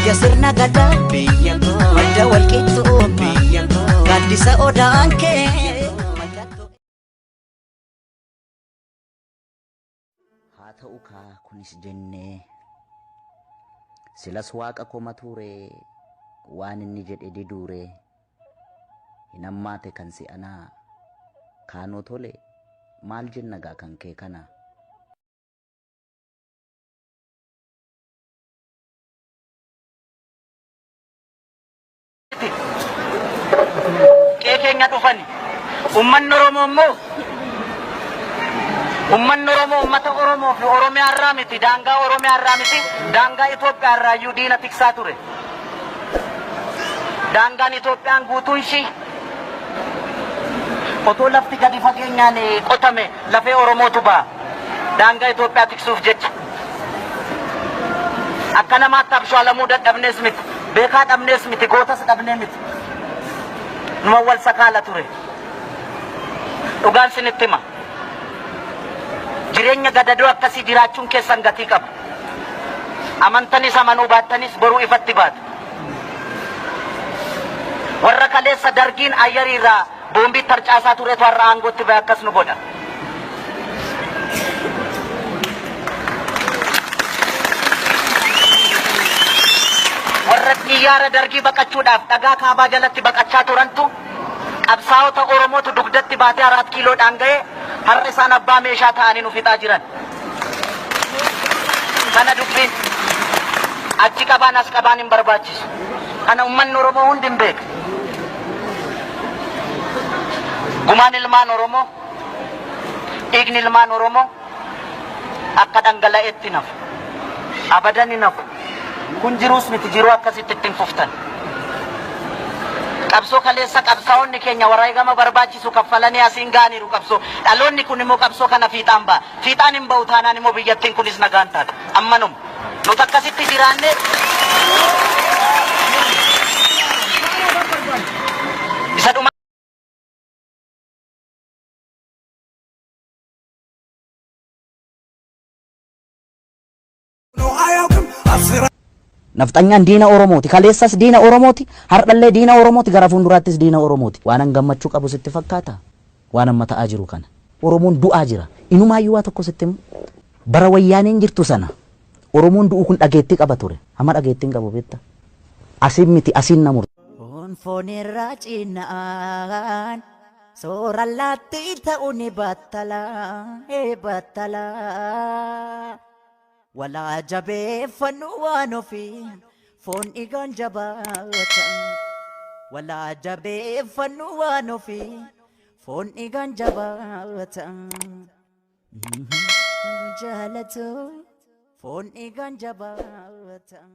biyya sirna gadaa biyya koo madda walqixxuuma biyya koo gaaddisa odaan kee. haa ta'u kaa kunis jennee silas waaqa koma ture waan inni jedhe diduure hin ammaate kan si'anaa kaanoo tole maal jenna gaa kan kee kana. Keenya dhufani ummanni Oromoo immoo ummata Oromoo fi Oromiyaa irraa miti daangaa Oromiyaa irraa miti daangaa Itoophiyaa irraa iyyuu diina tiksaa ture. Daangaan Itoophiyaan guutuun ishii otoo lafti gadi fageenyaan qotame lafee Oromootu ba'a. Daangaa Itoophiyaa tiksuuf jecha akka namaatti abshaalamuu dadhabnees miti beekaa dhabnees miti gootas dhabnee miti. Numa wal sakaala ture. Dhugaan sinitti hima. Jireenya gadadoo akkasii jiraachuun keessan gatii qaba. Amantanis amanuu baattanis boruu ifatti baatu. Warra kaleessa dargiin ayyarii irraa boombii tarcaasaa turetu har'a aangootti bahe akkas nu godha. Warra xiyyaara dargii baqachuudhaaf dhagaa kaabaa jalatti baqachaa turantu qabsaa'ota Oromootu dugdatti baatee 4 kiiloodhaan ga'ee har'a isaan abbaa meeshaa ta'anii nu fixaa jiran. Kana dubbiin achi qabaan as qabaan hin barbaachisu. Kana uummanni Oromoo hundi hin beeku. Gumaan ilmaan Oromoo, dhiigni ilmaan Oromoo akka dhangala'eetti nafu. Abadan hin nafu. Kun jiruus miti jiruu akkasitti ittiin fuftan. Qabsoo kaleessa qabsaa'onni keenya wareegama barbaachisu kaffalanii asiin gaaniiru qabsoo. Dhaloonni kun immoo qabsoo kana fiixaan ba'a. Fiixaan hin ba'u taanaan immoo biyyattiin kunis nagaan taata. Ammanuma. Nuti akkasitti jiraanne isa dhuma. Nafxanyaan diina Oromooti. Kaleessas diina Oromooti. Hardhallee diina Oromooti. Gara fuulduraattis diina Oromooti. Waanan gammachuu qabu sitti fakkaata. Waan amma ta'aa jiru kana. Oromoon du'aa jira. Inumaayyuu waa tokko sitti bara wayyaaneen jirtu sana. Oromoon du'u kun dhageettii qaba ture. Amma dhageettiin qabu beekta. Asiin miti asiin namur. Foon irraa cinnaan soora laatti ta'u ni battalaa battalaa. Walaa jabeeffannu waan ofii foon dhiigaan jabaatan. Walaa jabeeffannu waan ofii foon dhiigaan jabaatan. Jaalatu foon dhiigaan jabaatan.